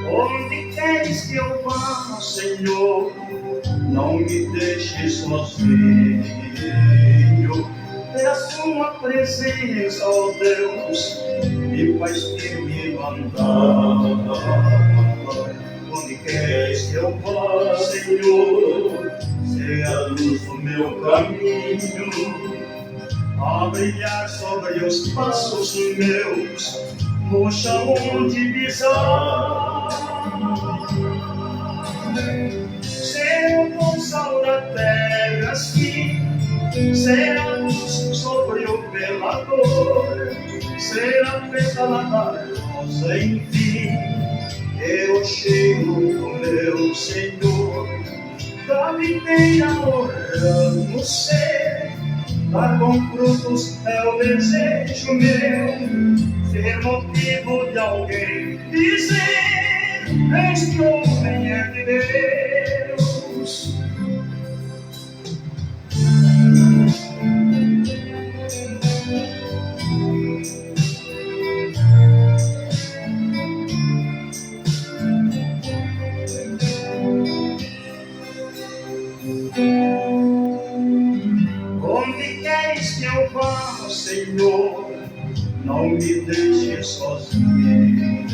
Onde queres que eu vá, Senhor, não me deixes sozinho. É a sua presença, ó Deus, me faz firme andar. Onde queres que eu vá, Senhor, seja a luz do meu caminho, a brilhar sobre os passos meus, no chão onde pisar. Ser o bom sal da terra, sim, ser a luz sobre o velador, ser a pétala da rosa, enfim, é o cheiro do meu Senhor. Da videira morando ser, dar bons frutos é o desejo meu, ser motivo de alguém dizer: este homem é de Deus. Onde queres que eu vá, Senhor, não me deixes sozinho.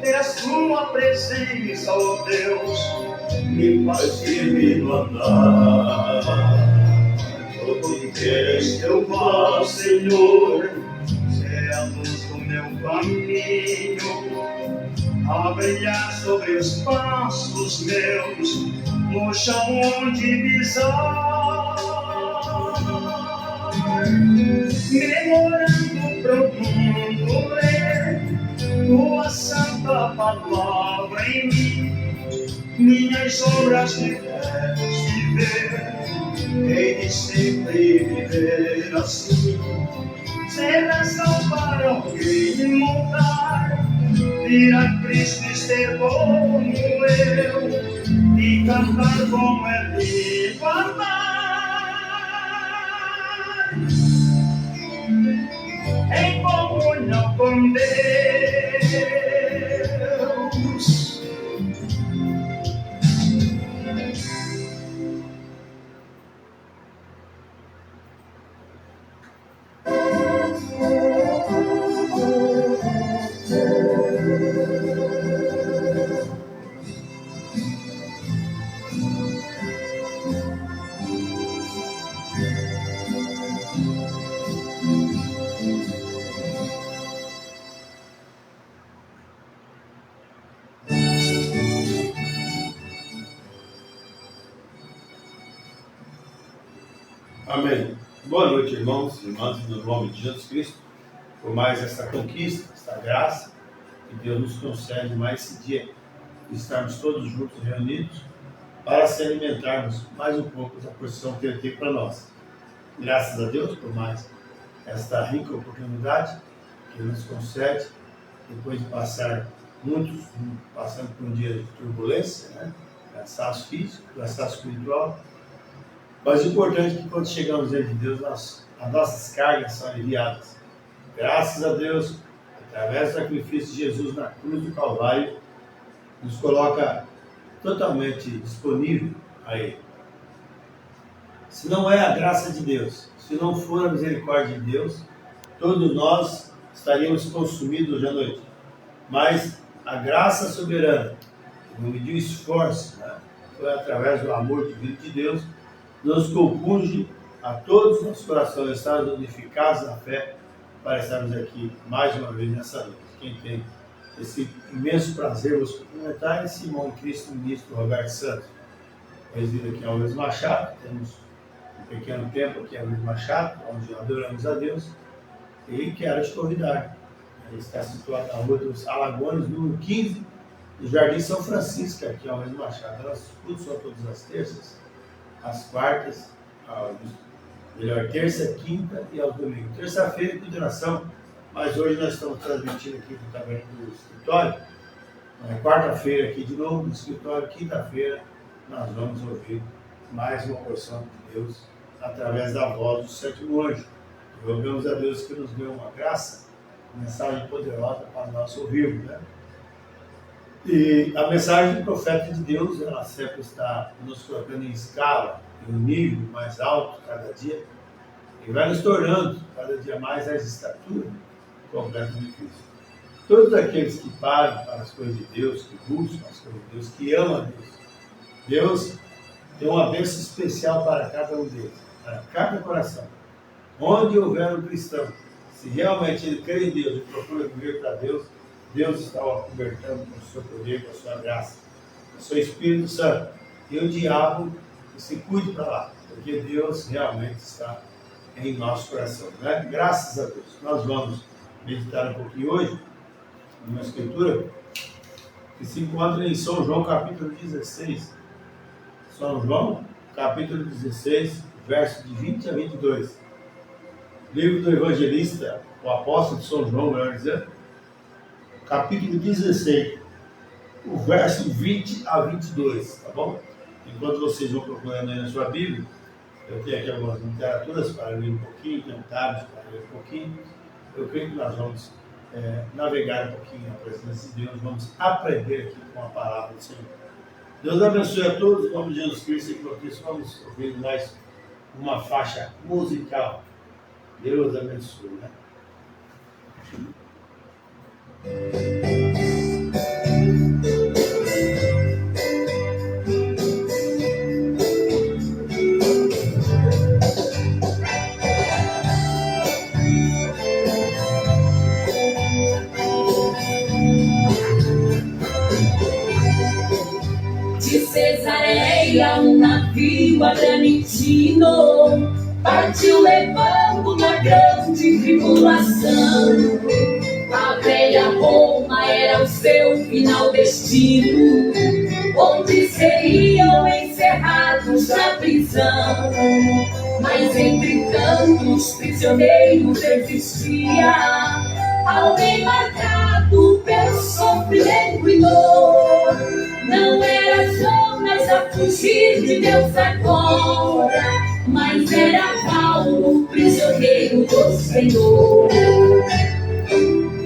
É a sua presença, ó Deus, me faz firme no andar. Onde queres que eu vá, Senhor, seja a luz do meu caminho, a brilhar sobre os passos meus, no chão onde pisar, memorando profundo ler tua santa palavra em mim, minhas obras me fez ver, hei de sempre viver assim, ser razão para alguém mudar, vir a Cristo e ser como eu, e cantar como Ele cantar, em comunhão com Deus. Amém. Boa noite, irmãos e irmãs, no nome de Jesus Cristo, por mais essa conquista, essa graça que Deus nos concede mais esse dia, de estarmos todos juntos reunidos para se alimentarmos mais um pouco da porção que Ele tem para nós. Graças a Deus por mais esta rica oportunidade que Ele nos concede, depois de passar muitos, passando por um dia de turbulência, né? Cansaço físico, cansaço espiritual. Mas o importante é que quando chegamos diante de Deus, as nossas cargas são aliviadas. Graças a Deus, através do sacrifício de Jesus na cruz do Calvário, nos coloca totalmente disponível a Ele. Se não é a graça de Deus, se não for a misericórdia de Deus, todos nós estaríamos consumidos hoje à noite. Mas a graça soberana, que não mediu esforço, né? Foi através do amor divino de Deus, nos compunge a todos os nossos corações, estarmos unificados na fé, para estarmos aqui mais uma vez nessa noite. Quem tem esse imenso prazer, vos cumprimentar, é esse irmão em Cristo, ministro Roberto Santos, resido aqui em Alves Machado. Temos um pequeno tempo aqui em Alves Machado, onde adoramos a Deus, e quero te convidar. Ele está situado na Rua dos Alagoas, número 15, do Jardim São Francisco, aqui em Alves Machado. Nós cultos são todas as terças, às quartas, melhor, terça, quinta e aos domingos. Terça-feira, culto de oração, mas hoje nós estamos transmitindo aqui do escritório. Quarta-feira aqui de novo no escritório, quinta-feira nós vamos ouvir mais uma porção de Deus através da voz do sétimo anjo. Rogamos a Deus que nos dê uma graça, uma mensagem poderosa para nós ouvirmos, né? E a mensagem do profeta de Deus, ela sempre está nos colocando em escala, em um nível mais alto cada dia, e vai nos tornando cada dia mais a estatura completa de Cristo. Todos aqueles que param para as coisas de Deus, que buscam as coisas de Deus, que amam a Deus, Deus tem uma bênção especial para cada um deles, para cada coração. Onde houver um cristão, se realmente ele crê em Deus e procura viver para Deus, Deus está o cobertando com o seu poder, com a sua graça, com o seu Espírito Santo. E o diabo se cuide para lá, porque Deus realmente está em nosso coração, né? Graças a Deus. Nós vamos meditar um pouquinho hoje numa escritura que se encontra em São João capítulo 16. São João capítulo 16, verso de 20 a 22. Livro do evangelista, o apóstolo de São João, melhor dizendo, capítulo 16, o verso 20 a 22, tá bom? Enquanto vocês vão procurando aí na sua Bíblia, eu tenho aqui algumas literaturas para ler um pouquinho, comentários para ler um pouquinho. Eu creio que nós vamos navegar um pouquinho na presença de Deus, vamos aprender aqui com a palavra do Senhor. Deus abençoe a todos, em nome de Jesus Cristo, e por isso vamos ouvir mais uma faixa musical. Deus abençoe, né? adramantino, partiu levando uma grande tribulação. A velha Roma era o seu final destino, onde seriam encerrados na prisão. Mas entre tantos prisioneiros existia alguém marcado pelo sofrimento e dor. Não era Jonas a fugir de Deus agora, mas era Paulo, prisioneiro do Senhor.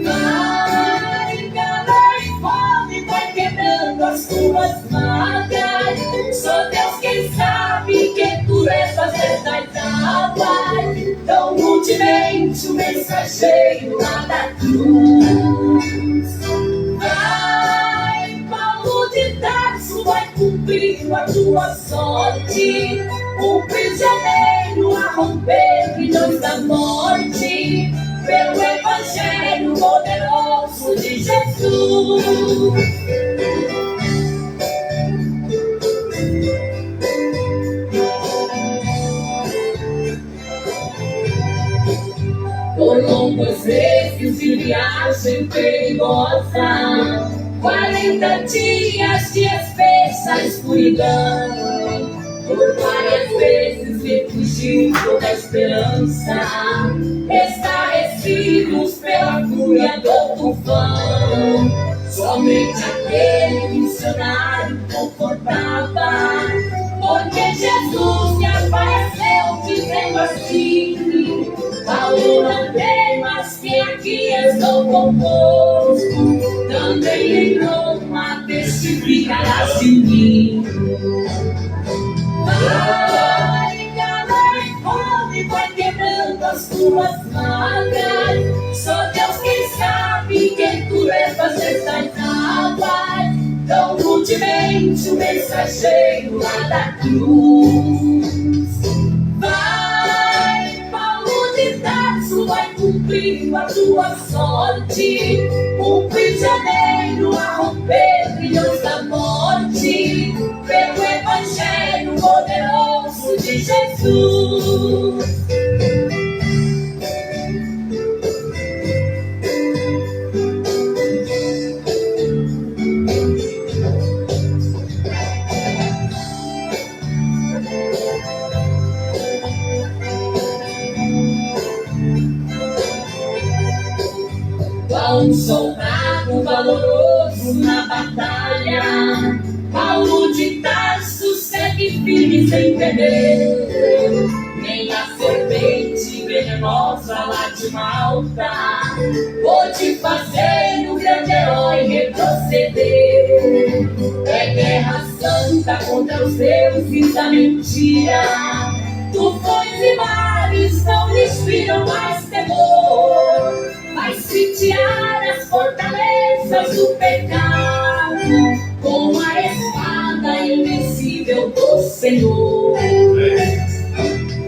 Vai, calor e fome, vai quebrando as tuas magas. Só Deus quem sabe que tu levas estas águas. Tão ultimamente o mensageiro lá da cruz. Vai, Paulo de Tarso, vai cumprindo a tua sorte. Um prisioneiro a romper grilhões da morte, pelo Evangelho poderoso de Jesus. Por longos meses de viagem perigosa, 40 dias de espessa escuridão, por várias vezes refugindo da esperança, estarrecidos pela fúria do tufão. Somente aquele missionário confortava, porque Jesus me apareceu dizendo assim: Paulo, não temas, que aqui estou convosco, também em Roma testificarás de mim. Vai, calor e fome, vai quebrando as tuas magas. Só Deus quem sabe quem tu levas estas águas. Tão rudemente o mensageiro lá da cruz. Vai, Paulo de Tarso, vai cumprindo a tua sorte. Um prisioneiro a romper grilhões da morte, pelo Evangelho poderoso de Jesus. Qual um soldado valoroso na batalha, Paulo de Tarso segue firme sem temer. Nem a serpente venenosa lá de Malta pôde fazer o grande herói retroceder. É guerra santa contra os deuses da mentira. Tufões e mares não lhe inspiram mais temor. Vai sitiar as fortalezas do pecado com a espada invencível do Senhor.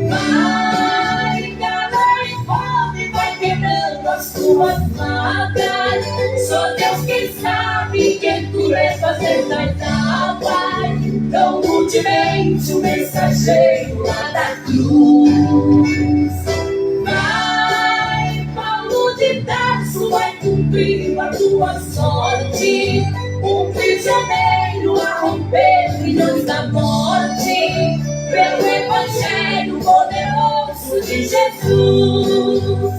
Vai, calor e fome, vai quebrando as tuas magas. Só Deus quem sabe quem tu levas estas águas. Tão rudemente o mensageiro lá da cruz. Vai, Paulo de Tarso, vai cumprindo a tua sorte. Um prisioneiro a romper grilhões da morte, pelo Evangelho poderoso de Jesus.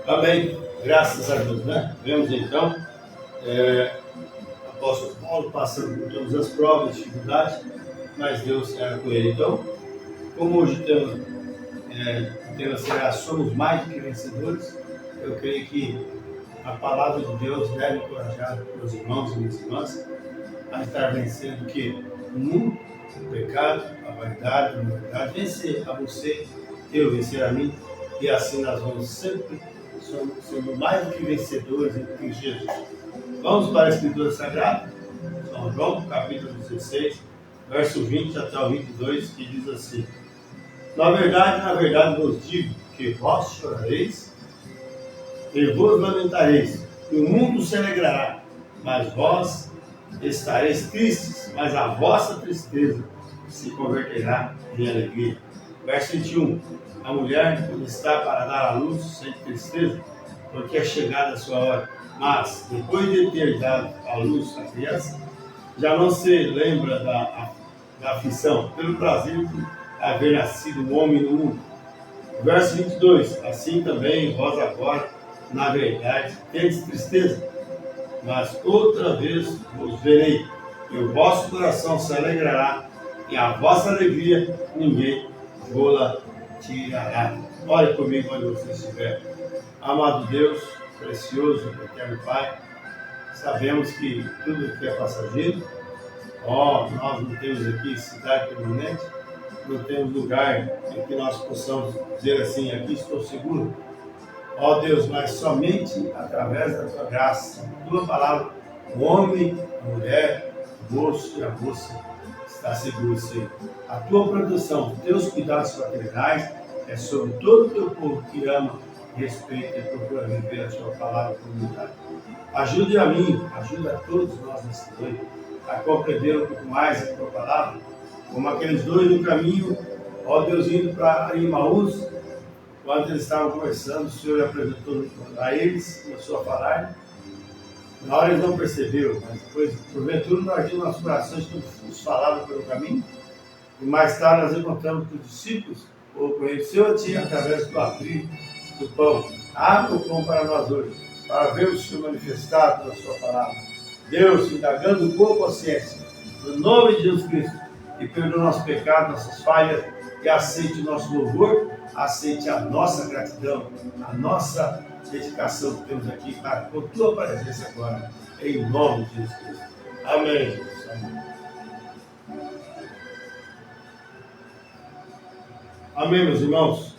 Amém. Graças a Deus, né? Vemos então apóstolo Paulo passando por todas as provas, dificuldades, mas Deus era com ele. Então, como hoje o tema será somos mais do que vencedores, eu creio que a palavra de Deus deve encorajar meus irmãos e minhas irmãs a estar vencendo o mundo, o pecado, a vaidade, a humanidade, vencer a você, eu vencer a mim, e assim nós vamos sempre sendo mais do que vencedores em Cristo Jesus. Vamos para a Escritura Sagrada, São João, capítulo 16, verso 20 até o 22, que diz assim: na verdade vos digo que vós chorareis e vos lamentareis, e o mundo se alegrará, mas vós estareis tristes, mas a vossa tristeza se converterá em alegria. Verso 21, a mulher, quando está para dar à luz, sente tristeza, porque é chegada a sua hora, mas depois de ter dado à luz a criança, já não se lembra da aflição, pelo prazer de haver nascido um homem no mundo. Verso 22, assim também vós agora, na verdade, tendes tristeza, mas outra vez vos verei, e o vosso coração se alegrará, e a vossa alegria ninguém vos tirará. Ore comigo onde você estiver. Amado Deus, precioso, eterno Pai, sabemos que tudo que é passageiro, nós não temos aqui cidade permanente, não temos lugar em que nós possamos dizer assim, aqui estou seguro. Deus, mas somente através da tua graça, tua palavra, o homem, a mulher, o moço e a moça está seguro, Senhor. A tua proteção, teus cuidados fraternais é sobre todo o teu povo que ama, respeita e procura viver a tua palavra comunitária. Ajude a mim, ajuda a todos nós nessa noite a compreender um pouco mais a tua palavra, como aqueles dois no caminho, Deus, indo para Emaús, quando eles estavam conversando, o Senhor apresentou a eles, começou a falar. Na hora eles não perceberam, mas depois, porventura, nós vimos nossos corações que nos falavam pelo caminho. E mais tarde nós encontramos que os discípulos, ou com ele, o Senhor tinha, através do abrir do pão, abre o pão para nós hoje, para ver o Senhor manifestado na sua palavra. Deus, indagando com consciência, no nome de Jesus Cristo, e perdoe o nosso pecado, nossas falhas, e aceite o nosso louvor, aceite a nossa gratidão, a nossa dedicação que temos aqui para com tua presença agora, em nome de Jesus Cristo. Amém, Jesus. Amém. Amém, meus irmãos.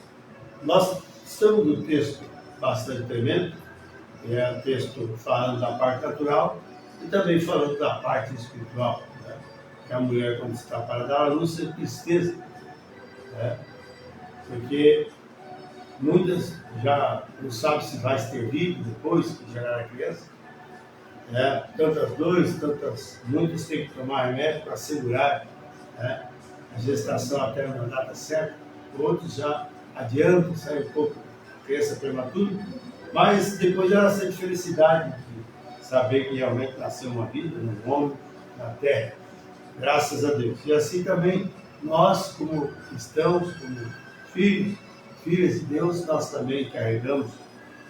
Nós estamos no texto bastante tremendo, é um texto falando da parte natural e também falando da parte espiritual, né? Que a mulher, quando está para dar à luz, sente tristeza, né? Porque muitas já não sabem se vai ter vida depois que gerar a criança, né? Tantas dores, muitas têm que tomar remédio para segurar, né, a gestação até uma data certa, outros já adiantam, sai um pouco criança prematura, mas depois ela sente felicidade de saber que realmente nasceu uma vida, um homem na terra, graças a Deus. E assim também nós, como cristãos, como filhos, filhas de Deus, nós também carregamos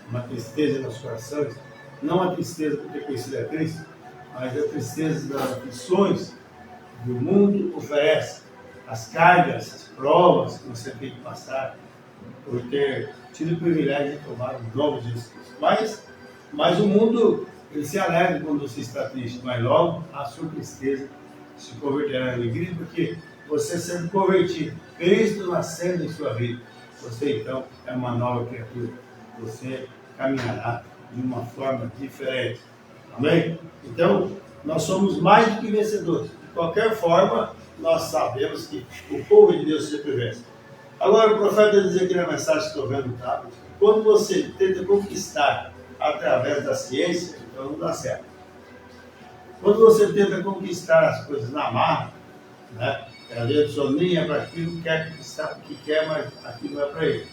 uma tristeza nos corações, não a tristeza por ter conhecido a Cristo, mas a tristeza das aflições que o mundo oferece, as cargas, as provas que você tem que passar por ter tido o privilégio de tomar o nome de Jesus Cristo. Mas o mundo, ele se alegra quando você está triste, mas logo a sua tristeza se converterá em alegria, porque você sendo convertido, Cristo nascendo em sua vida, você então é uma nova criatura, você caminhará de uma forma diferente. Amém? Então, nós somos mais do que vencedores. De qualquer forma, nós sabemos que o povo de Deus sempre vence. Agora, o profeta diz aqui na mensagem que estou vendo, tá? Quando você tenta conquistar através da ciência, então não dá certo. Quando você tenta conquistar as coisas na marra, né? Às vezes a pessoa nem é para aquilo, quer conquistar o que quer, mas aquilo não é para ele.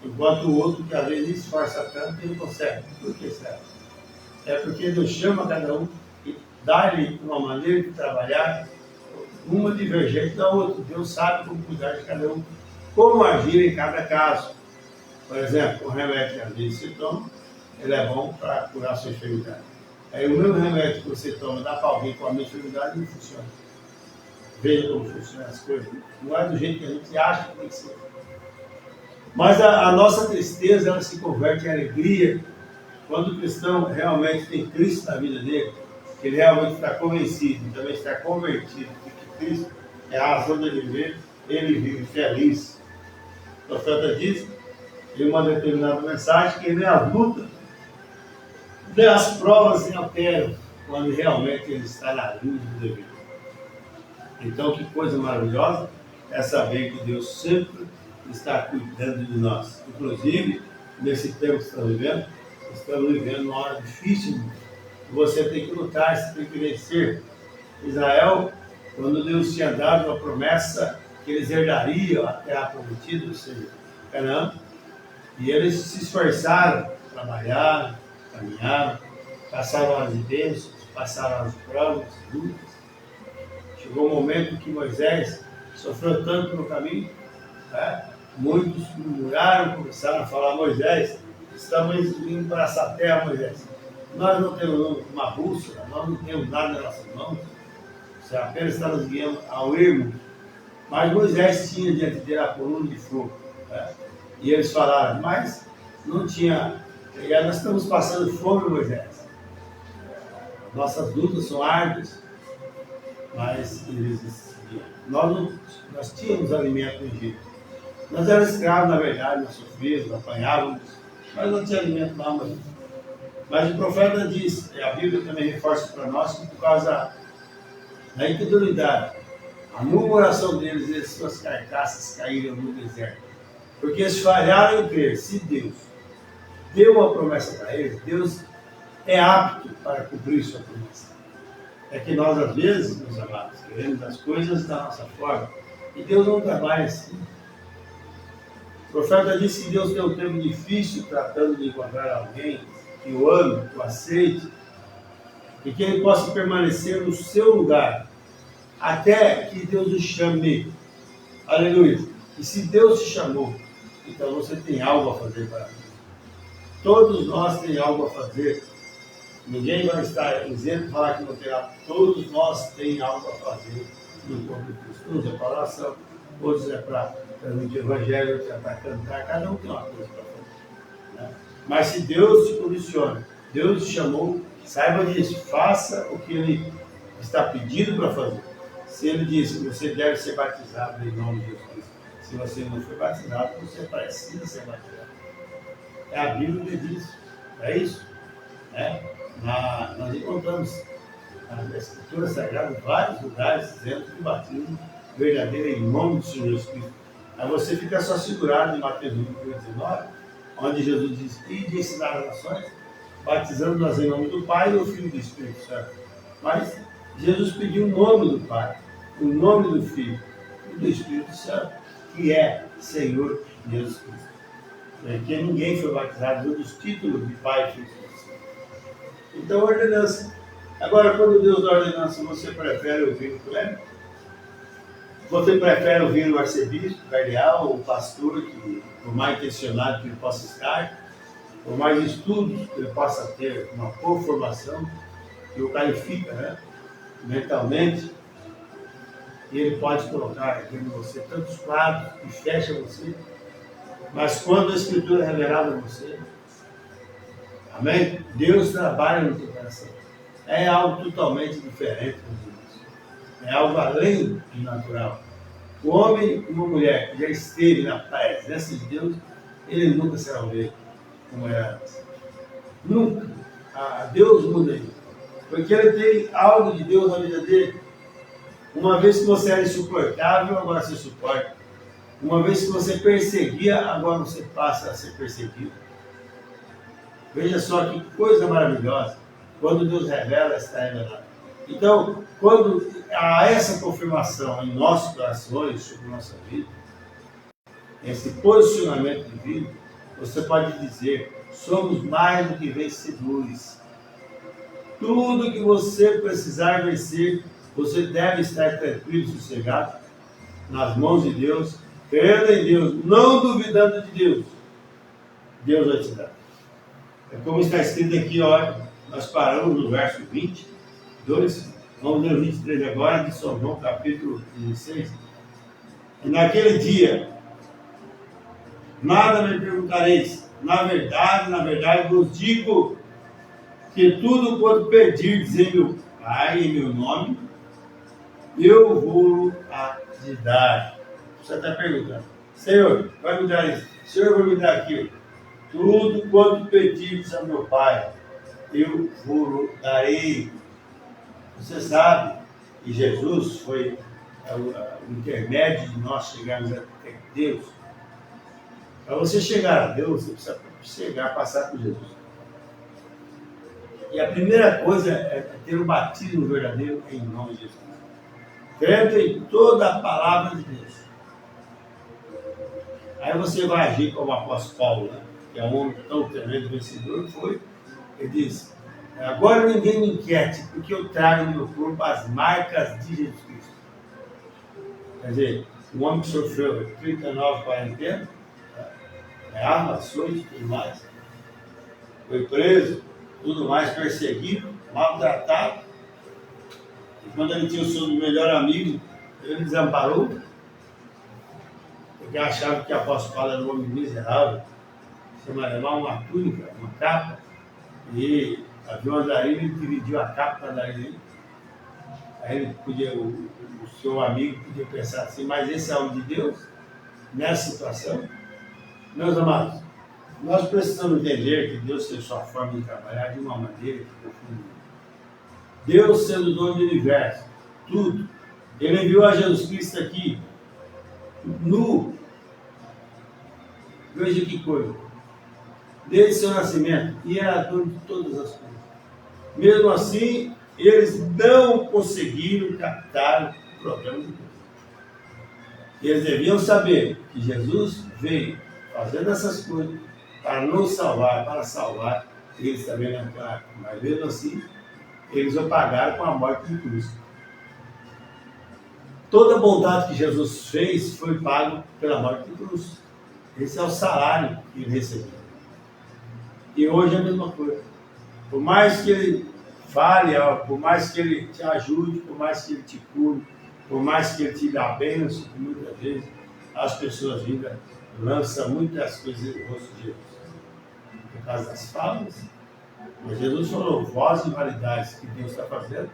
enquanto o outro que às vezes esforça tanto, ele consegue. Por que será? É porque Deus chama cada um e dá-lhe uma maneira de trabalhar, uma divergente da outra. Deus sabe como cuidar de cada um, como agir em cada caso. Por exemplo, o remédio que às vezes você toma, ele é bom para curar a sua enfermidade. Aí o mesmo remédio que você toma dá para alguém com a mesma enfermidade e não funciona. Veja como funcionam as coisas. Não é do jeito que a gente acha que tem que ser. Mas a nossa tristeza, ela se converte em alegria quando o cristão realmente tem Cristo na vida dele, que ele realmente está convencido, também está convertido de que Cristo é a razão dele viver, ele vive feliz. O profeta diz, em uma determinada mensagem, que nem as lutas, nem as provas se alteram quando realmente ele está na luz do dever. Então, que coisa maravilhosa é saber que Deus sempre está cuidando de nós. Inclusive, nesse tempo que estamos vivendo uma hora difícil. Você tem que lutar, você tem que vencer. Israel, quando Deus tinha dado uma promessa que eles herdariam a terra prometida, ou seja, Canaã, e eles se esforçaram, trabalharam, caminharam, passaram as bênçãos, passaram as provas, lutas. Chegou um momento que Moisés sofreu tanto no caminho, né? Muitos murmuraram, começaram a falar: Moisés, estamos indo para essa terra, Moisés. Nós não temos uma bússola, nós não temos nada nas nossas mãos, você apenas está nos guiando ao ermo. Mas Moisés tinha diante dele a coluna de fogo, né? E eles falaram: mas não tinha, nós estamos passando fome, Moisés. Nossas lutas são árduas, mas eles diziam: nós tínhamos alimento no Egito. Nós éramos escravos, na verdade, nós sofríamos, apanhávamos, mas não tinha alimento lá, mas o profeta diz, e a Bíblia também reforça para nós, que por causa da incredulidade, a murmuração deles e as suas carcaças caíram no deserto. Porque eles falharam em crer. Se Deus deu uma promessa para eles, Deus é apto para cumprir sua promessa. É que nós, às vezes, meus amados, queremos as coisas da nossa forma, e Deus não trabalha assim. O profeta disse que Deus tem um tempo difícil tratando de encontrar alguém que o ame, que o aceite, e que ele possa permanecer no seu lugar, até que Deus o chame. Aleluia. E se Deus te chamou, então você tem algo a fazer para mim. Todos nós temos algo a fazer. Ninguém vai estar isento de falar que não terá. Todos nós temos algo a fazer no corpo de Cristo. Uns é para oração, outros é para transmitir o evangelho, outros é para cantar. Cada um tem uma coisa para fazer, né? Mas se Deus te condiciona, Deus te chamou, saiba disso. Faça o que Ele está pedindo para fazer. Se Ele diz que você deve ser batizado em nome de Jesus Cristo, se você não for batizado, você precisa ser batizado. É a Bíblia que diz. É isso. Nós encontramos na Escritura Sagrada vários lugares dizendo que o batismo verdadeiro é em nome do Senhor Jesus Cristo. Aí você fica só segurado em Mateus 19, onde Jesus diz: ide e ensinar as nações, batizando-nas em nome do Pai, do Filho e do Espírito Santo. Mas Jesus pediu o nome do Pai, o nome do Filho e do Espírito Santo, que é Senhor Jesus Cristo. Porque ninguém foi batizado dos títulos de Pai, Filho e Espírito Santo. Então, ordenança. Agora, quando Deus dá ordenança, você prefere ouvir o clérigo? Você prefere ouvir o arcebispo, o cardeal, ou o pastor, que, por mais intencionado que ele possa estar, por mais estudos que ele possa ter, uma boa formação, que o qualifica, né, mentalmente, e ele pode colocar dentro de você tantos quadros que fecham você, mas quando a Escritura é revelada a você, amém? Deus trabalha no teu coração. É algo totalmente diferente do Deus. É algo além do natural. O homem e uma mulher que já esteve na presença de Deus, ele nunca será o mesmo como era antes. Nunca. Deus muda ele. Porque ele tem algo de Deus na vida dele. Uma vez que você era insuportável, agora você suporta. Uma vez que você perseguia, agora você passa a ser perseguido. Veja só que coisa maravilhosa. Quando Deus revela, está revelado. Então, quando há essa confirmação em nossos corações sobre nossa vida, esse posicionamento de vida, você pode dizer: somos mais do que vencedores. Tudo que você precisar vencer, você deve estar tranquilo, sossegado, nas mãos de Deus, crendo em Deus, não duvidando de Deus. Deus vai te dar. É como está escrito aqui, olha, nós paramos no verso 22, vamos ler o 23 agora, de São João, capítulo 16. E naquele dia, nada me perguntareis, na verdade vos digo, que tudo quanto pedirdes em meu Pai, em meu nome, eu vou te dar. Você está perguntando: Senhor, vai me dar isso? Senhor, vai me dar aquilo? Tudo quanto pedirdes a meu Pai, eu vou darei. Você sabe que Jesus foi o intermédio de nós chegarmos até Deus. Para você chegar a Deus, você precisa passar por Jesus. E a primeira coisa é ter o batismo verdadeiro em nome de Jesus. Crendo em toda a palavra de Deus. Aí você vai agir como o apóstolo Paulo, né? Que é um homem tão tremendo vencedor que foi. Ele diz: agora ninguém me inquiete, porque eu trago no meu corpo as marcas de Jesus Cristo. Quer dizer, um homem que sofreu 39 quarentenas, arma, ações e tudo mais, foi preso, tudo mais, perseguido, maltratado. E quando ele tinha o seu melhor amigo, ele desamparou, porque achava que o apóstolo Paulo era um homem miserável, você vai levar uma túnica, uma capa, e havia um andarilho, ele dividiu a capa para andarilho. Aí ele podia, o seu amigo podia pensar assim: mas esse é homem de Deus, nessa situação? Meus amados, nós precisamos entender que Deus tem sua forma de trabalhar de uma maneira profunda. Deus sendo o dono do universo, tudo, Ele enviou a Jesus Cristo aqui, nu. Veja que coisa. Desde seu nascimento, e era dono de todas as coisas. Mesmo assim, eles não conseguiram captar o problema de Deus. Eles deviam saber que Jesus veio fazendo essas coisas para nos salvar, para salvar eles também na carne. Mas mesmo assim, eles o pagaram com a morte de Cristo. Toda a bondade que Jesus fez foi pago pela morte de cruz. Esse é o salário que ele recebeu. E hoje é a mesma coisa. Por mais que ele fale, por mais que ele te ajude, por mais que ele te cure, por mais que ele te dê a bênção, muitas vezes as pessoas ainda lançam muitas coisas no rosto de Jesus. Por causa das falas. Mas Jesus falou: vós invalidais que Deus está fazendo,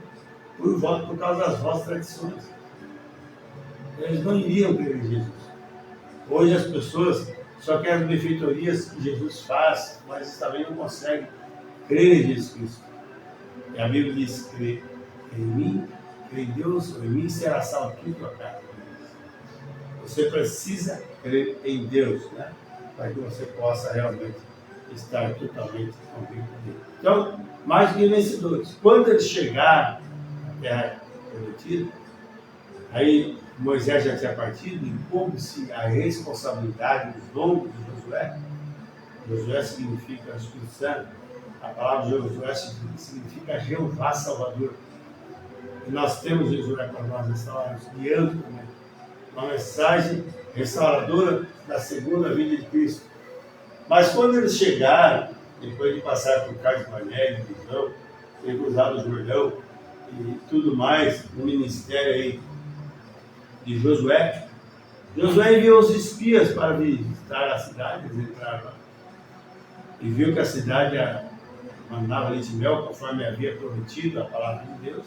por causa das vossas tradições. Eles não iriam crer em Jesus. Hoje as pessoas só querem as benfeitorias que Jesus faz, mas também não conseguem crer em Jesus Cristo. E a Bíblia diz: crê em mim, crê em Deus, ou em mim será salvo tudo a casa. Você precisa crer em Deus, né? Para que você possa realmente estar totalmente convicto dele. Então, mais do que vencedores. Quando eles chegaram à terra prometida, aí Moisés já tinha partido, e coube-se a responsabilidade dos dons de Josué. Josué significa Espírito Santo. A palavra Josué significa Jeová Salvador. E nós temos Josué para nós restaurar, nos guiando também. Uma mensagem restauradora da segunda vinda de Cristo. Mas quando eles chegaram, depois de passar por Cades Barnélio, Visão, ter cruzado o Jordão e tudo mais, no ministério aí de Josué, Josué enviou os espias para visitar a cidade. Eles entraram lá e viu que a cidade mandava leite e mel, conforme havia prometido a palavra de Deus,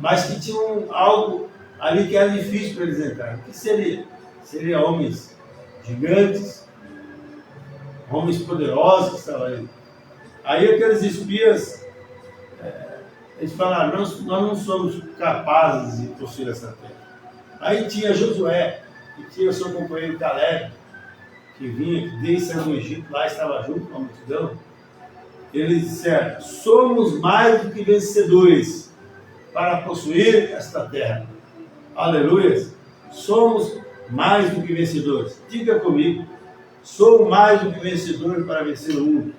mas que tinha algo ali que era difícil para eles entrarem. O que seria? Seria homens gigantes, homens poderosos que estavam ali. Aí aqueles espias, eles falaram: nós não somos capazes de possuir essa terra. Aí tinha Josué, e tinha o seu companheiro Caleb, que vinha, que desde o Egito lá estava junto com a multidão. Eles disseram: somos mais do que vencedores para possuir esta terra. Aleluia! Somos mais do que vencedores. Diga comigo: Sou mais do que vencedor para vencer o mundo,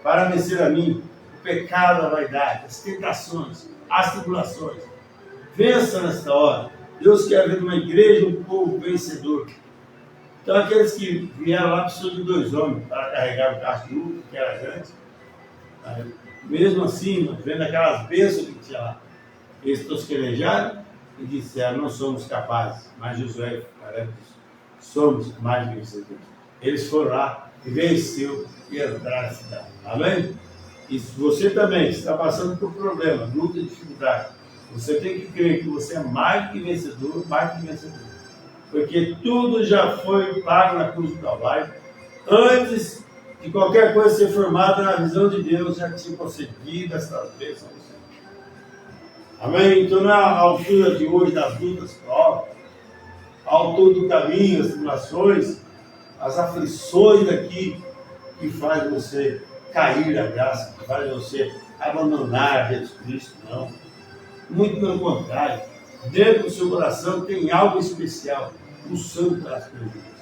para vencer a mim, o pecado, a vaidade, as tentações, as tribulações. Vença nesta hora. Deus quer ver uma igreja, um povo vencedor. Então, aqueles que vieram lá precisam de 2 homens para carregar o carro de uva, que era grande. Mesmo assim, vendo aquelas bênçãos que tinha lá, eles tosquenejaram e disseram: não somos capazes. Mas Josué disse: somos mais vencedores. Eles foram lá e venceu e entraram na cidade. Amém? E se você também está passando por problema, luta e dificuldade, você tem que crer que você é mais que vencedor, mais que vencedor. Porque tudo já foi pago na cruz do Calvário. Antes de qualquer coisa ser formada na visão de Deus, já tinha concedido essas bênçãos. Amém? Então não é a altura de hoje das lutas, provas, a altura do caminho, as tribulações, as aflições daqui, que faz você cair da graça, que faz você abandonar Jesus Cristo, não. Muito pelo contrário, dentro do seu coração tem algo especial, o sangue pelas coisas de Deus.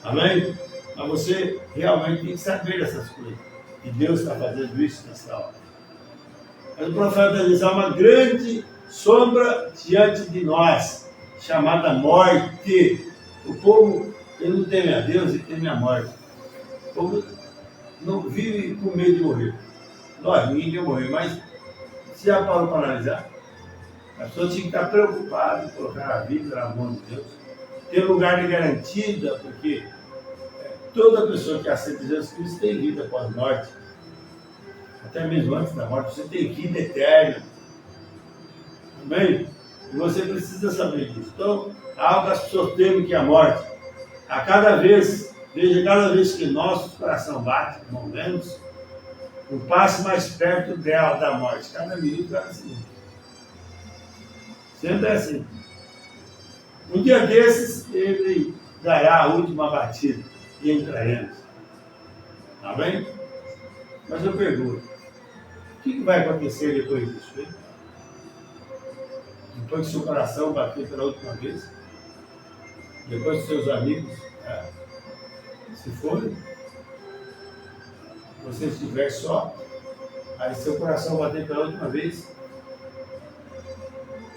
Amém? Mas você realmente tem que saber dessas coisas. E Deus está fazendo isso nessa hora. Mas o profeta diz: há uma grande sombra diante de nós, chamada morte. O povo, ele não teme a Deus, ele teme a morte. O povo não vive com medo de morrer. Nós, ninguém quer morrer, mas se já parou para analisar? A pessoa tinha que estar preocupada em colocar a vida na mão de Deus, ter lugar de garantida, porque toda pessoa que aceita Jesus Cristo tem vida após a morte. Até mesmo antes da morte, você tem vida eterna. Amém? E você precisa saber disso. Então, algo que as pessoas temem, que é a morte. A cada vez, veja, cada vez que nosso coração bate, morremos, um passo mais perto dela, da morte. Cada minuto, cada segundo. Sempre é assim. Um dia desses, ele dará a última batida e entraremos. Amém? Mas eu pergunto: o que vai acontecer depois disso? Hein? Depois que seu coração bater pela última vez? Depois que seus amigos se forem? Você estiver só? Aí seu coração bater pela última vez?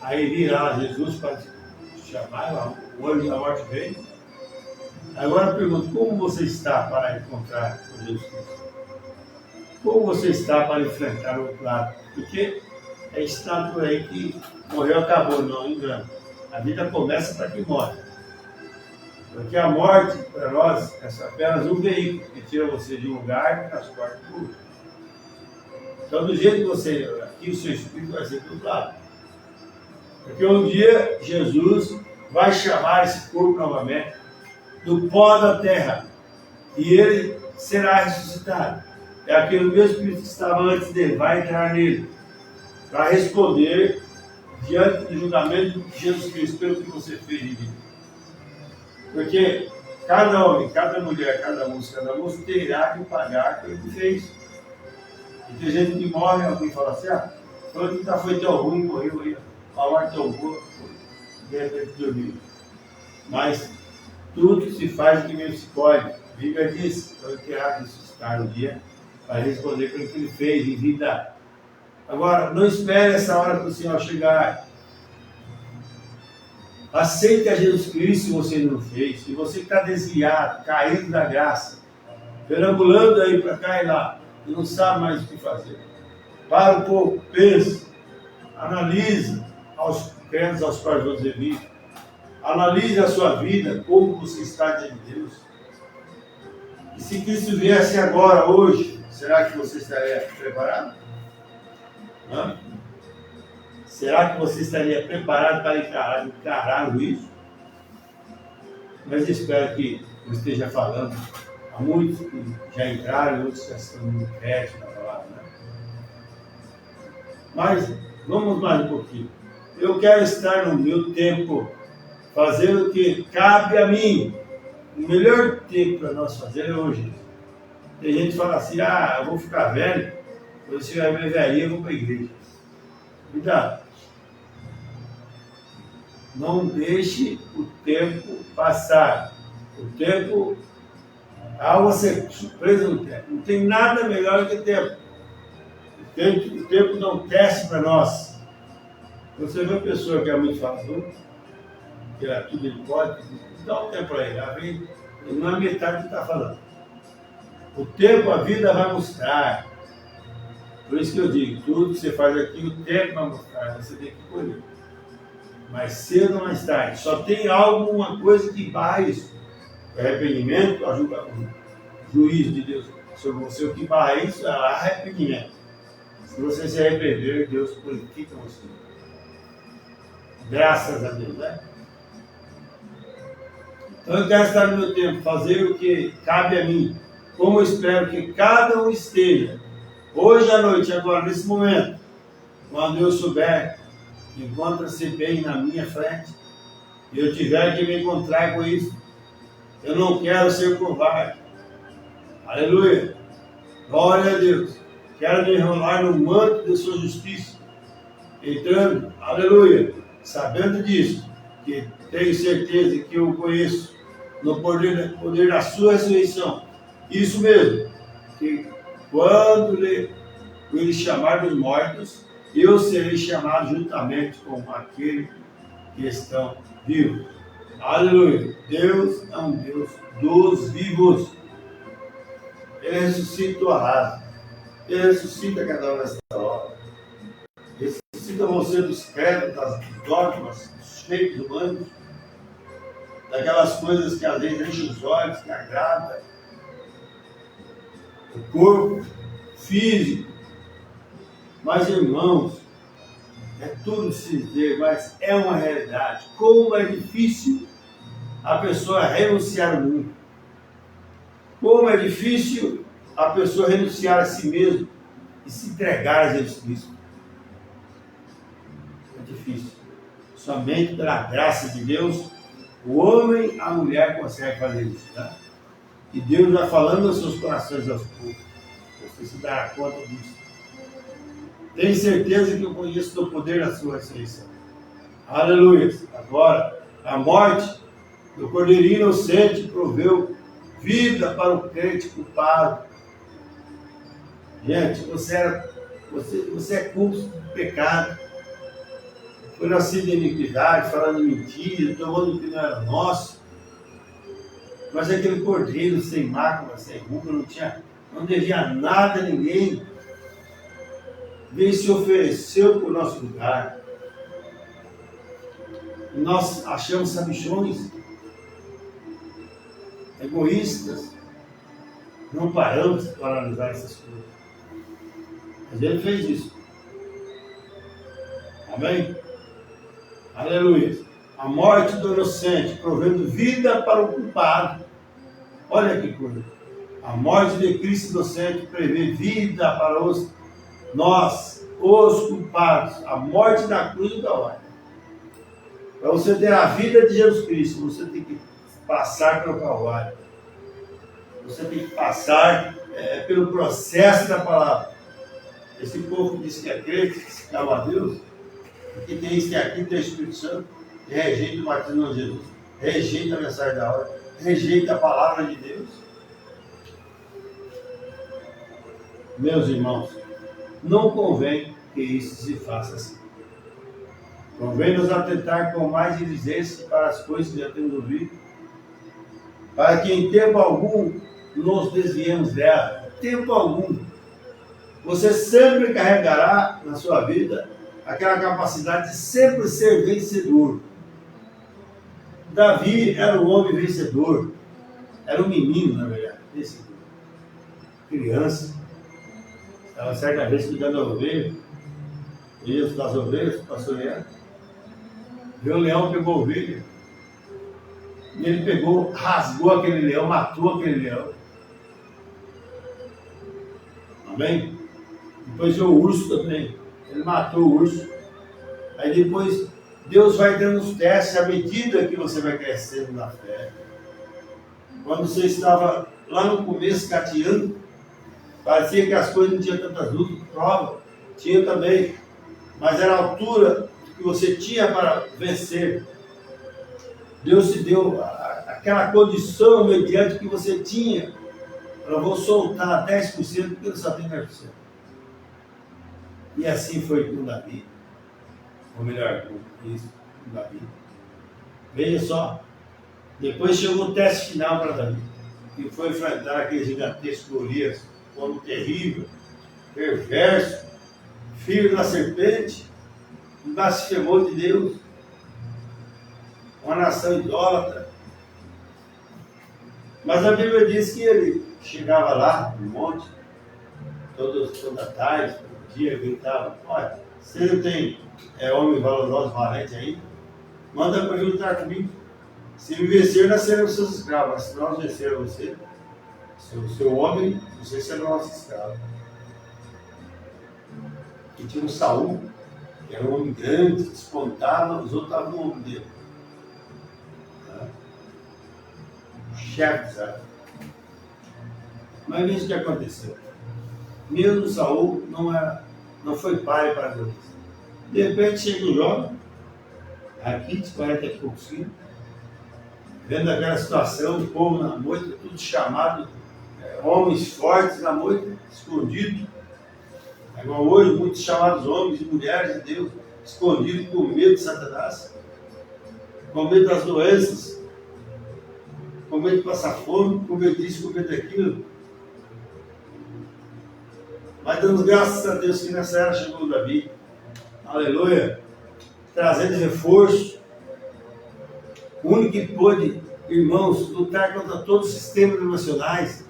Aí virá Jesus para te chamar, o anjo da morte vem. Agora eu pergunto: como você está para encontrar com Jesus Cristo? Como você está para enfrentar o outro lado? Porque está por aí que morreu, acabou. Não, engano. A vida começa para quem morre. Porque a morte, para nós, é apenas um veículo que tira você de um lugar e transporta para o outro. Então, do jeito que você, aqui o seu espírito vai ser do outro lado. Porque um dia Jesus vai chamar esse corpo novamente do pó da terra e ele será ressuscitado. É aquele mesmo espírito que estava antes dele, vai entrar nele para responder diante do julgamento de Jesus Cristo pelo que você fez de vida. Porque cada homem, cada mulher, cada moço terá que pagar pelo que fez. E tem gente que morre, alguém fala assim: foi tão ruim, morreu aí, a morte tão boa, de repente dormiu. Mas tudo que se faz, que mesmo se pode. A Bíblia diz: eu terá que ressuscitar um dia para responder pelo que ele fez em vida. Agora, não espere essa hora que o Senhor chegar. Aceite a Jesus Cristo se você não fez. Se você está desviado, caído da graça, perambulando aí para cá e lá, e não sabe mais o que fazer. Para um pouco, pense, analise aos credos aos quais você vive. Analise a sua vida, como você está diante de Deus. E se Cristo viesse agora, hoje, será que você estaria preparado? Hã? Será que você estaria preparado para encarar o juízo? Mas espero que eu esteja falando a muitos que já entraram, outros que já estão no crédito na palavra. Né? Mas vamos mais um pouquinho. Eu quero estar no meu tempo, fazendo o que cabe a mim. O melhor tempo para nós fazer é hoje. Tem gente que fala assim: eu vou ficar velho, quando eu chegar minha velhinha, eu vou para a igreja. Cuidado. Não deixe o tempo passar. O tempo Há algo a ser surpresa no tempo. Não tem nada melhor do que tempo. O tempo dá um teste para nós. Você vê uma pessoa que é muito faladora, que é tudo ele pode, dá um tempo para ele. Ela vem, não é metade do que está falando. O tempo, a vida vai mostrar. Por isso que eu digo, tudo que você faz aqui, o tempo vai mostrar. Você tem que colher. Mais cedo ou mais tarde. Só tem alguma coisa que barra isso. O arrependimento, o juízo de Deus sobre você, o que barra isso é arrependimento. Se você se arrepender, Deus purifica você. Graças a Deus, né? Então eu quero estar no meu tempo, fazer o que cabe a mim, como eu espero que cada um esteja, hoje à noite, agora, nesse momento, quando eu souber, encontra-se bem na minha frente, e eu tiver que me encontrar com isso, eu não quero ser covarde. Aleluia! Glória a Deus! Quero me enrolar no manto de sua justiça, entrando, aleluia, sabendo disso, que tenho certeza que eu conheço no poder da sua ressurreição. Isso mesmo, que quando ele chamar dos mortos, eu serei chamado juntamente com aqueles que estão vivos. Aleluia! Deus é um Deus dos vivos. Ele ressuscita o arraso. Ele ressuscita cada um nessa hora. Ele ressuscita você dos credos, das dogmas, dos feitos humanos, daquelas coisas que às vezes enchem os olhos, que agradam o corpo físico. Mas, irmãos, é tudo se dizer, mas é uma realidade. Como é difícil a pessoa renunciar ao mundo. Como é difícil a pessoa renunciar a si mesmo e se entregar a Jesus Cristo. É difícil. Somente pela graça de Deus, o homem e a mulher conseguem fazer isso. Né? E Deus vai falando aos seus corações aos poucos. Você se dará conta disso. Tenho certeza que eu conheço o poder da sua ressurreição. Aleluia. Agora, a morte do Cordeirinho inocente proveu vida para o crente culpado. Gente, você é cúmplice do pecado. Foi nascido em iniquidade, falando mentira, tomando o que não era nosso. Mas aquele cordeiro sem mácula, sem ruga, não devia nada a ninguém. Veio e se ofereceu por nosso lugar. E nós achamos sabichões, egoístas, não paramos para analisar essas coisas. Mas ele fez isso. Amém? Aleluia. A morte do inocente, provendo vida para o culpado. Olha que coisa. A morte de Cristo inocente prevê vida para nós, os culpados. A morte da cruz do Calvário. Para você ter a vida de Jesus Cristo, você tem que passar pelo Calvário. Você tem que passar pelo processo da palavra. Esse povo que diz que é crente, que se calma a Deus, que tem isso, tem aquilo, tem o Espírito Santo, rejeita o batismo de Jesus, rejeita a mensagem da hora, rejeita a palavra de Deus. Meus irmãos, não convém que isso se faça assim. Convém nos atentar com mais diligência para as coisas que já temos ouvido, para que em tempo algum nos desviemos dela. Tempo algum. Você sempre carregará na sua vida aquela capacidade de sempre ser vencedor. Davi era um homem vencedor. Era um menino, na verdade, vencedor. Criança. Estava certa vez cuidando da ovelha. Isso, das ovelhas, pastoreando. Viu o leão, pegou a ovelha. E ele pegou, rasgou aquele leão, matou aquele leão. Amém? Depois veio o urso também. Ele matou o urso. Aí depois Deus vai dando os testes à medida que você vai crescendo na fé. Quando você estava lá no começo gateando, parecia que as coisas não tinham tantas lutas, prova. Tinha também. Mas era a altura que você tinha para vencer. Deus te deu aquela condição mediante que você tinha Eu vou soltar 10% porque eu só tenho 10%. E assim foi com Davi. Ou melhor, com isso, com Davi. Veja só. Depois chegou o teste final para Davi. E foi enfrentar aquele gigantesco Golias, homem terrível, perverso, filho da serpente, blasfemou de Deus, uma nação idólatra. Mas a Bíblia diz que ele chegava lá no monte, toda tarde, todo dia, gritava: olha, você não tem homem valoroso, valente aí? Manda para juntar comigo. Se me vencer, nós seremos seus escravos. Mas se nós vencer você, seu homem, você será nosso escravo. E tinha um Saul, que era um homem grande, despontava, os outros estavam no ombro dele. O chefe de Israel. Mas veja o que aconteceu. Mesmo Saul não foi pai para Deus. De repente chega um jovem, aqui de 40 e poucos quilos, vendo aquela situação, o povo na moita, tudo chamado, homens fortes na moita, escondidos. Igual hoje, muitos chamados homens e mulheres de Deus, escondidos com medo de Satanás, com medo das doenças, com medo de passar fome, com medo disso, com medo daquilo. Mas damos graças a Deus que nessa era chegou Davi, aleluia, trazendo reforço. O único que pôde, irmãos, lutar contra todos os sistemas nacionais.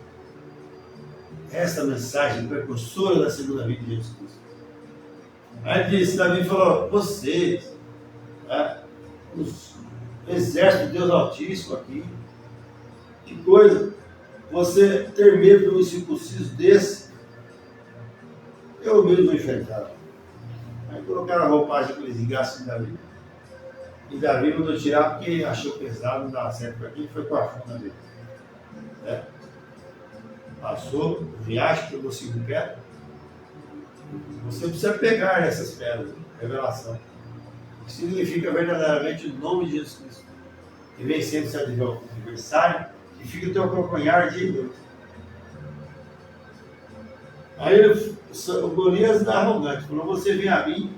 Essa mensagem precursora da segunda vinda de Jesus Cristo. Aí disse, Davi falou: vocês, os exércitos de Deus Altíssimo aqui, que coisa, você ter medo de um incircunciso desse, eu mesmo vou enfrentar. Aí colocaram a roupagem que eles engastam em Davi. E Davi mandou tirar porque achou pesado, não dava certo para aqui, foi com a funda dele. Passou o riacho, pegou 5 pedras. Você precisa pegar essas pedras, revelação. Que significa verdadeiramente o nome de Jesus Cristo. E vem sendo seu adversário, que fica o teu calcanhar de Deus. Aí o Golias da arrogante falou: você vem a mim,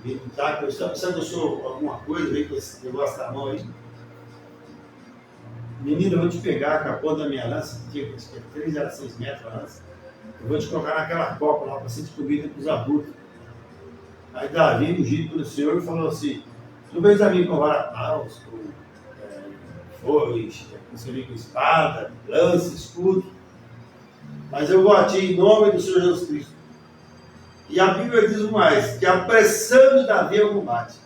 me lutar, eu estou precisando do senhor alguma coisa, vem com esse negócio na mão aí. Menino, eu vou te pegar com a ponta da minha lança, que tinha 3 a 6 metros a lança. Eu vou te colocar naquela copa lá para você descobrir com os abutres. Aí Davi, ungido pelo Senhor, falou assim: tu vens a mim com vara paus, com foice, você vem com espada, lança, escudo. Mas eu vou a ti em nome do Senhor Jesus Cristo. E a Bíblia diz mais, que apressando Davi ao combate.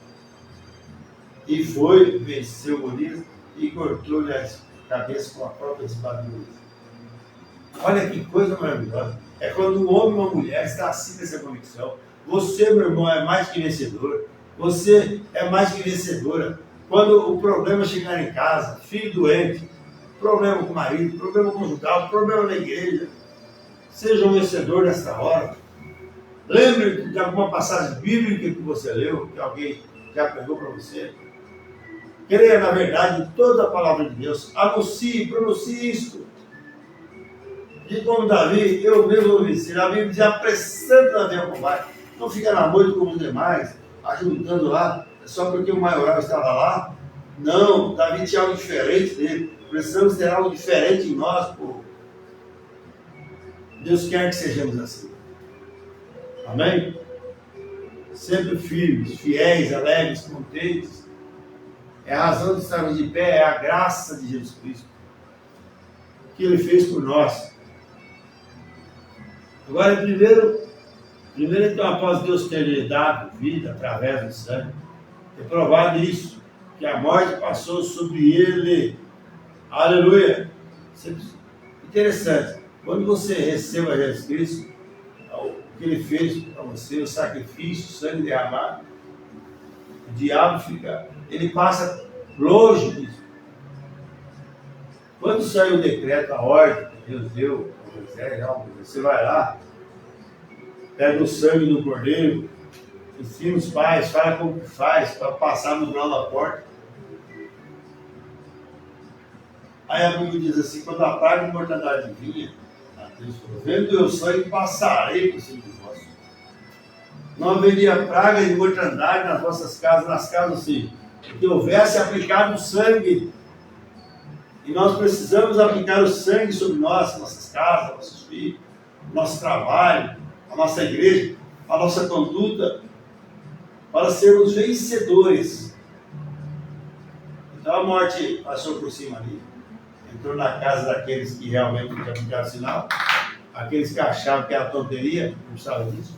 E foi, venceu o Golias e cortou-lhe a cabeça com a própria espada de Golias. Olha que coisa maravilhosa. É quando um homem ou uma mulher está assim nessa convicção. Você, meu irmão, é mais que vencedor. Você é mais que vencedora. Quando o problema chegar em casa, filho doente, problema com o marido, problema conjugal, problema na igreja, seja um vencedor nessa hora. Lembre de alguma passagem bíblica que você leu, que alguém já pregou para você. Creia na verdade em toda a palavra de Deus. Anuncie, pronuncie isto. E como Davi, eu mesmo vou vencer. A Bíblia diz: apressando Davi ao combate. Não fica na moita como os demais, ajuntando lá, só porque o maioral estava lá. Não, Davi tinha algo diferente dele. Precisamos ter algo diferente em nós, povo. Deus quer que sejamos assim. Amém? Sempre firmes, fiéis, alegres, contentes. É a razão de estarmos de pé, é a graça de Jesus Cristo. O que Ele fez por nós. Agora, primeiro então, após Deus ter lhe dado vida através do sangue, é provado isso, que a morte passou sobre ele. Aleluia! Interessante. Quando você receba Jesus Cristo, o que Ele fez para você, o sacrifício, o sangue derramado, o diabo ele passa longe disso. Quando saiu o decreto, a ordem que Deus deu a Moisés, você vai lá, pega o sangue do cordeiro, ensina os pais, fala como que faz para passar no grau da porta. Aí a Bíblia diz assim, quando a praga de mortandade vinha, Deus falou, vendo eu sangue, passarei por cima de vós. Não haveria praga de mortandade nas vossas casas, nas casas sim, que houvesse aplicado o sangue. E nós precisamos aplicar o sangue sobre nós, nossas casas, nossos filhos, nosso trabalho, a nossa igreja, a nossa conduta, para sermos vencedores. Então a morte passou por cima ali, entrou na casa daqueles que realmente não tinham aplicado o sinal, aqueles que achavam que era tonteria, não precisavam disso.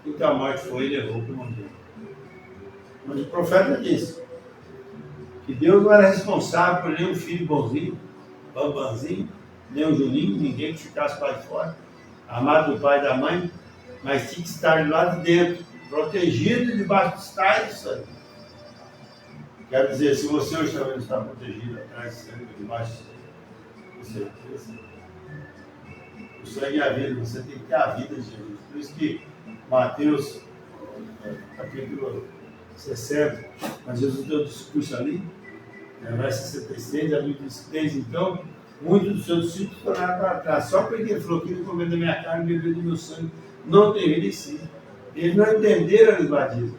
Então a morte foi e levou para o mundo. Mas o profeta disse que Deus não era responsável por nenhum filho bonzinho, bambanzinho, nem um Juninho, ninguém que ficasse lá de fora, amado do pai e da mãe, mas tinha que estar lá de dentro, protegido debaixo dos tais do sangue. Quero dizer, se você hoje também não está protegido atrás do sangue, debaixo do sangue, o sangue é a vida, você tem que ter a vida de Jesus. Por isso que Mateus, capítulo 60, mas Jesus deu um discurso ali, verso 66, a Bíblia diz, desde então, muitos dos seus discípulos tornaram para trás, só porque ele falou que ele comeu da minha carne e bebeu do meu sangue, não tem vida em si. Eles não entenderam a linguagem.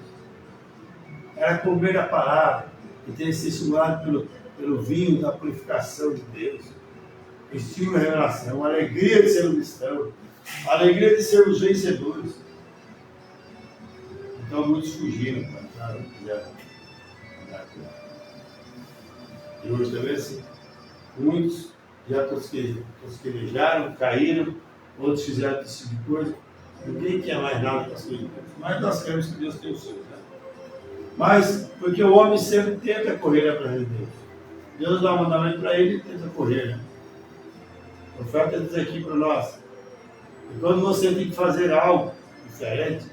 Era comer a palavra e ter sido estimulado pelo vinho da purificação de Deus. Estímulo a revelação, a alegria de sermos cristãos, a alegria de sermos vencedores. Então muitos fugiram para entrar, não quiseram andar com ela. E hoje também assim, muitos já tosquenejaram, caíram, outros fizeram esse tipo de coisa. Ninguém quer mais nada com as coisas de Deus. Mas nós queremos que Deus tenha o seu. Né? Mas, porque o homem sempre tenta correr atrás de Deus. Deus dá um mandamento para ele e tenta correr. Né? O profeta diz aqui para nós, que quando você tem que fazer algo diferente,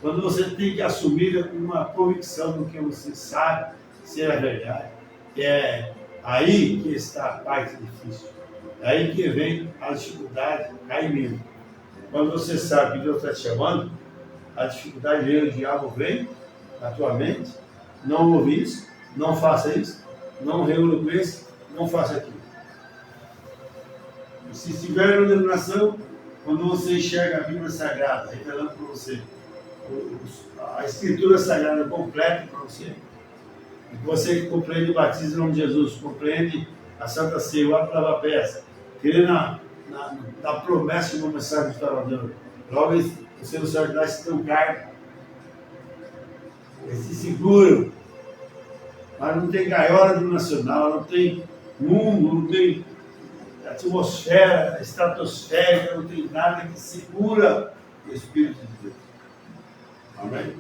quando você tem que assumir uma convicção do que você sabe ser a verdade, é aí que está a parte difícil. É aí que vem a dificuldade, o caimento. Quando você sabe que Deus está te chamando, a dificuldade vem, o diabo vem na tua mente, não ouve isso, não faça isso, não reúna com esse, não faça aquilo. E se estiver na denominação, quando você enxerga a Bíblia Sagrada, revelando para você, a Escritura Sagrada completa para você, e você compreende o batismo em nome de Jesus, compreende a Santa Ceia, o ato da lava-pés, crê na promessa de uma mensagem que estava dando. Logo, você não sabe dar esse tão cargo. Eles se seguram. Mas não tem gaiola nacional, não tem mundo, não tem atmosfera estratosférica, não tem nada que segura o Espírito de Deus. Amém?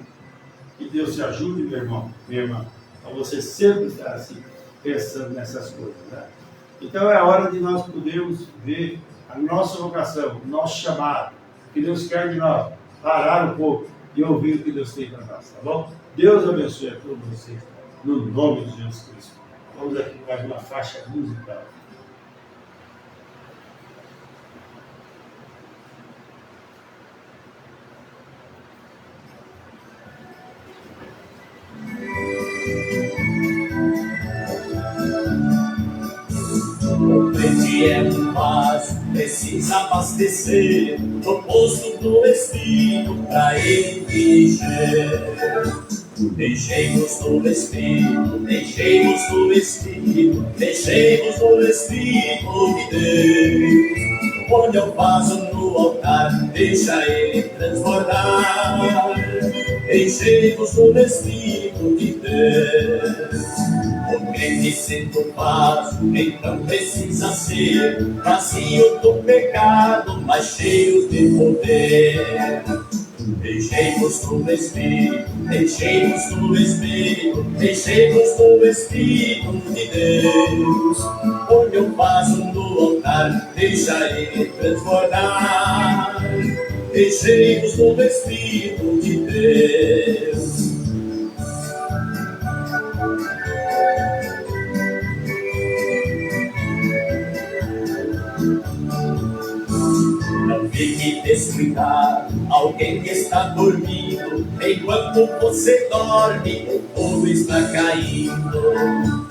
Que Deus te ajude, meu irmão, minha irmã, a você sempre estar assim, pensando nessas coisas. Né? Então é a hora de nós podermos ver a nossa vocação, o nosso chamado, o que Deus quer de nós, parar um pouco e ouvir o que Deus tem para nós, tá bom? Deus abençoe a todos vocês, no nome de Jesus Cristo. Vamos aqui com mais uma faixa musical. É paz, precisa abastecer no poço do Espírito para ele encher. Deixemos no Espírito, deixemos no Espírito, deixemos no Espírito de Deus. Onde eu faço no altar, deixa ele transbordar. Deixemos no Espírito de Deus. O crente sendo vaso, então precisa ser vazio do pecado, mas cheio de poder. Deixemos no Espírito, deixemos no Espírito, deixemos no Espírito de Deus. Onde eu faço no altar, deixa ele transbordar. Deixemos no Espírito de Deus. Não fique descuidado, alguém que está dormindo. Enquanto você dorme, o fogo está caindo.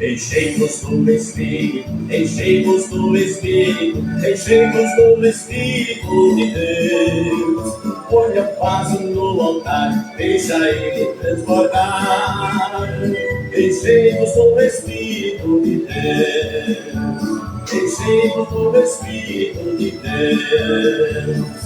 Enchei-nos do Espírito, enchei-nos do Espírito, enchei-nos do Espírito de Deus. Põe a paz no altar, deixa ele transbordar. Enchei-nos do Espírito de Deus, enchei-nos do Espírito de Deus.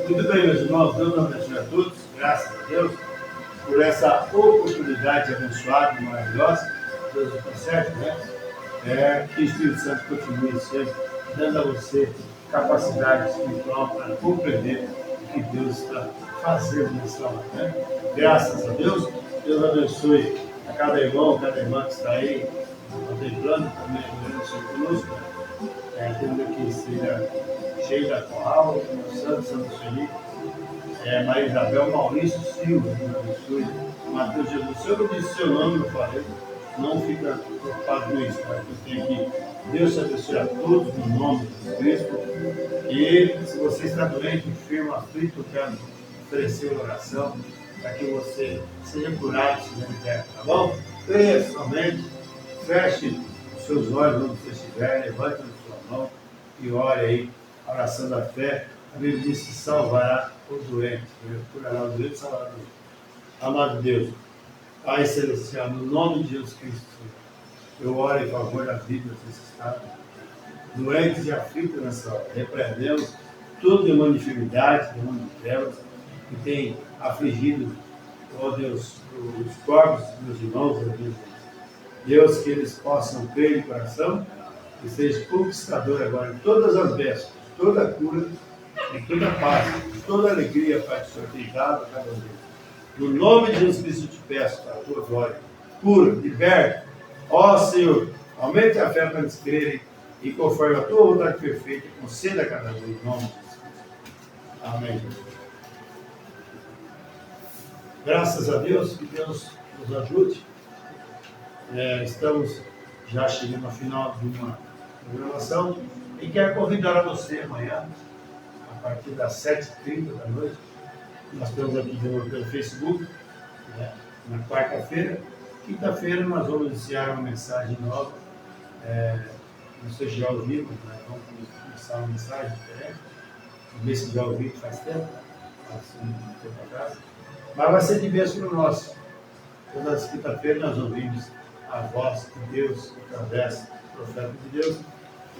Muito bem, meus irmãos, Deus abençoe a todos, graças a Deus, por essa oportunidade abençoada e maravilhosa. Deus nos concede, né? Que o Espírito Santo continue sempre dando a você capacidade espiritual para compreender o que Deus está fazendo nessa hora, né? Graças a Deus, Deus abençoe a cada irmão, cada irmã que está aí contemplando, também abençoe conosco, né? Tendo que seja cheio da Corral, Santo Felipe, Maria Isabel, Maurício Silva, abençoe, Mateus Jesus. Se eu não disse seu nome, eu falei, não fica preocupado com isso, tá? Eu tenho que Deus te abençoe a todos no nome de Cristo. E se você está doente, enfermo, aflito, eu quero oferecer uma oração para que você seja curado, se liberto, tá bom? Creia somente, feche os seus olhos onde você estiver, levante a sua mão e ore aí. A oração da fé, a Bíblia diz que salvará o doente, curará o doente, salvará o doente. Amado Deus, Pai Celestial, no nome de Jesus Cristo, eu oro em favor da vida necessitada, doentes e aflitos nessa hora. Repreendemos toda demônio de enfermidade, demônio de trevas, que tem afligido, ó Deus, os corpos dos meus irmãos, Deus, que eles possam crer de coração e seja conquistador agora em todas as bênçãos, toda a cura, e toda a paz, toda a alegria, Pai, que o Senhor tem dado a cada um deles. No nome de Jesus Cristo eu te peço, para a tua glória, cura, liberta, ó Senhor, aumente a fé para eles crerem e conforme a tua vontade perfeita, conceda a cada um, em nome de Jesus. Amém. Graças a Deus, que Deus nos ajude. Estamos já chegando ao final de uma programação e quero convidar a você amanhã, a partir das 7h30 da noite. Nós estamos aqui de novo pelo Facebook, na quarta-feira. Quinta-feira nós vamos iniciar uma mensagem nova. Não sei se já ouviram, mas vamos começar uma mensagem diferente. Não sei se já ouviram faz tempo, um tempo atrás. Mas vai ser de bênção para nós. Todas as quinta-feiras nós ouvimos a voz de Deus através do profeta de Deus.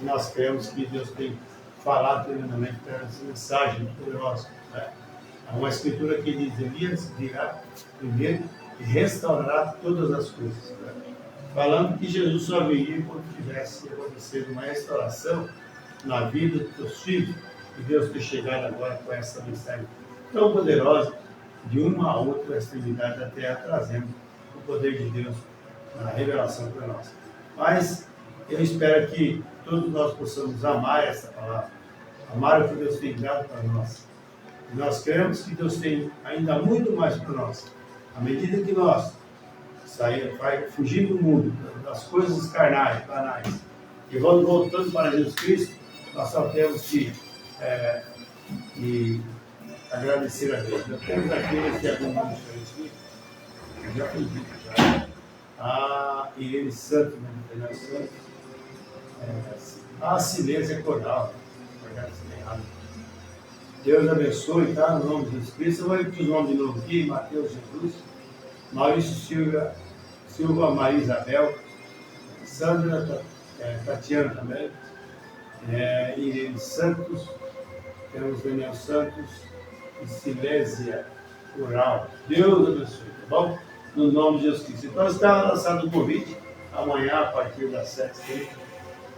E nós cremos que Deus tem falado tremendamente para essa mensagem poderosa. Há uma escritura que diz: Elias virá primeiro e restaurará todas as coisas. Falando que Jesus só viria quando tivesse acontecido uma restauração na vida dos teus filhos. E Deus tem chegado agora com essa mensagem tão poderosa, de uma a outra extremidade da terra, trazendo o poder de Deus na revelação para nós. Mas eu espero que todos nós possamos amar essa palavra, amar o que Deus tem dado para nós. E nós cremos que Deus tem ainda muito mais para nós. À medida que nós vai fugir do mundo, das coisas carnais, banais, e vamos voltando para Jesus Cristo, nós só temos que agradecer a Deus. Nós temos aqueles que alguns diferentes, eu já fui dito já. Irene Santos, né? Santos. A Silência Coral. Deus abençoe, tá? No nome de Jesus Cristo. Eu vou repetir os nomes de novo aqui: Mateus Jesus, Maurício Silva, Maria Isabel, Sandra, Tatiana também, Irene Santos, temos Daniel Santos e Silésia Coral. Deus abençoe, tá bom? No nome de Jesus Cristo. Então está lançado o convite amanhã a partir das 7h30,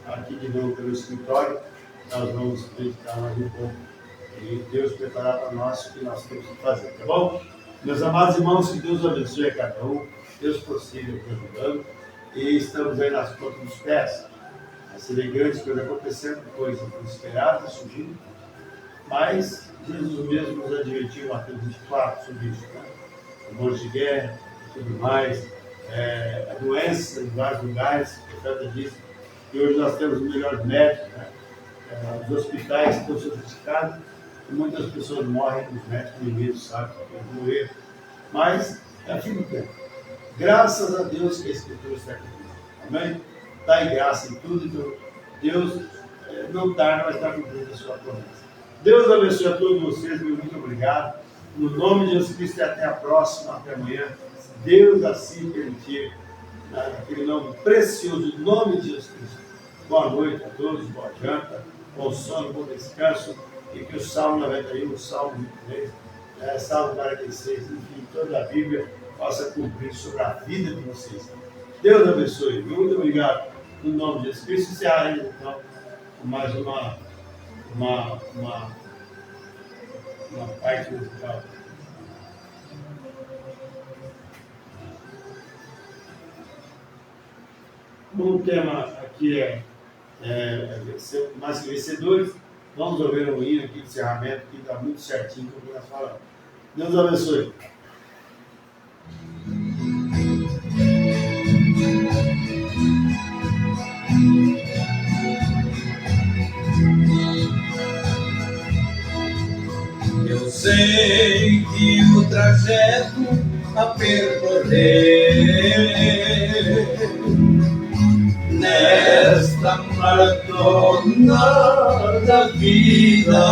aqui de novo pelo escritório, nós vamos meditar mais um pouco e Deus preparar para nós o que nós temos que fazer, tá bom? Meus amados irmãos, que Deus abençoe a cada um, Deus prossiga ajudando, e estamos aí nas pontas dos pés. Você vê grandes coisas acontecendo, coisas inesperadas surgindo, mas Jesus mesmo nos advertiu em Mateus 24 sobre isso, né? Rumores de guerra e tudo mais, a doença em vários lugares, o profeta disse que hoje nós temos os melhores médicos, né? Os hospitais estão sofisticados e muitas pessoas morrem, os médicos nem mesmo sabem que vão morrer, mas é fim do tempo. Graças a Deus que a Escritura está aqui. Amém? Dá graça em tudo, então Deus não tarda, mas está cumprindo a sua promessa. Deus abençoe a todos vocês, meu muito obrigado. No nome de Jesus Cristo e até a próxima, até amanhã. Deus assim permitir, naquele nome precioso, em nome de Jesus Cristo. Boa noite a todos, boa janta, bom sono, bom descanso, e que o Salmo 91, o Salmo 23, Salmo 46, enfim, toda a Bíblia possa cumprir sobre a vida de vocês. Deus abençoe. Muito obrigado. No nome de Jesus Cristo, encerraremos então com mais uma parte musical. O tema aqui mais que vencedores. Vamos ouvir um hino aqui de encerramento que está muito certinho com o que nós falamos. Deus abençoe. Eu sei que o trajeto a percorrer nesta maratona da vida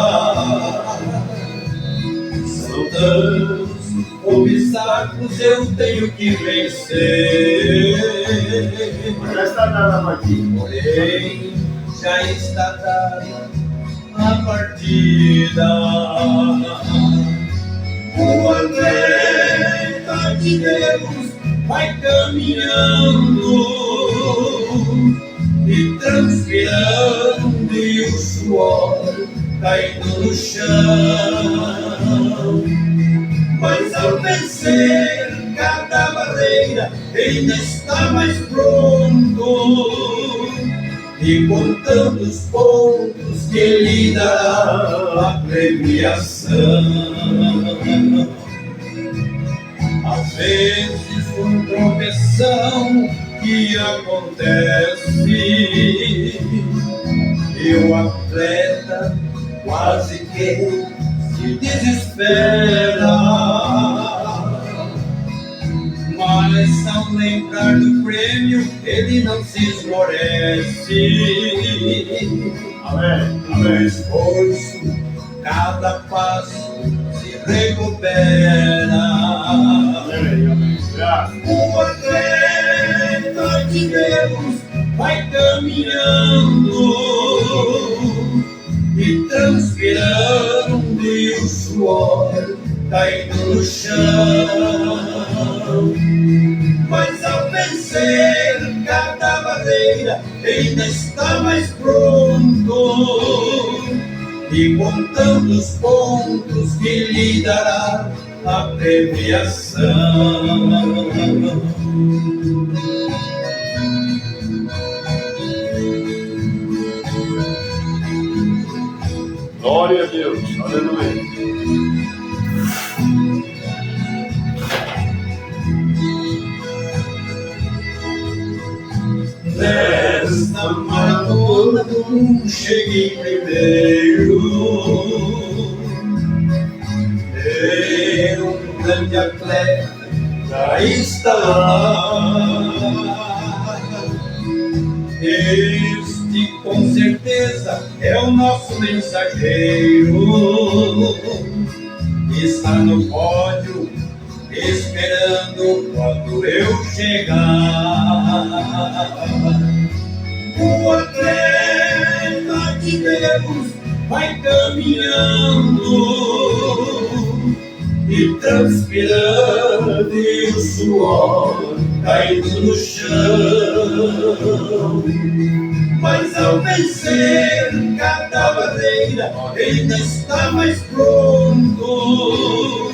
são tantos obstáculos eu tenho que vencer. Já está dada a partida. Porém, já está dada a partida. O atleta de Deus vai caminhando e transpirando, e o suor caindo no chão. Mas ao vencer cada barreira, ainda está mais pronto, e contando os pontos que lhe dará a premiação. Às vezes uma tropeção que acontece e o atleta quase que se desespera, mas ao lembrar do prêmio ele não se esmorece. Amém. No esforço, cada passo se recupera. Amém. Graças. O atleta de Deus vai caminhando e transpirando, e o suor caindo no chão. Mas ao vencer cada barreira, ainda está mais pronto, e contando os pontos que lhe dará a premiação. Glória a Deus. Aleluia. Nesta maratona cheguei primeiro. Um grande atleta já está lá. Este com certeza é o nosso mensageiro. Está no pódio esperando quando eu chegar. O atleta de Deus vai caminhando e transpirando, e o suor caindo no chão. Mas ao vencer cada barreira, ainda está mais pronto,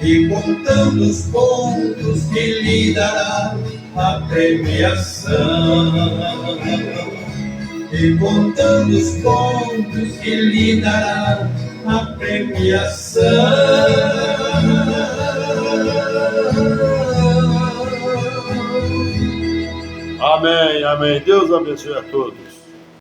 e contando os pontos que lhe dará a premiação, e contando os pontos que lhe dará a premiação. Amém, amém. Deus abençoe a todos.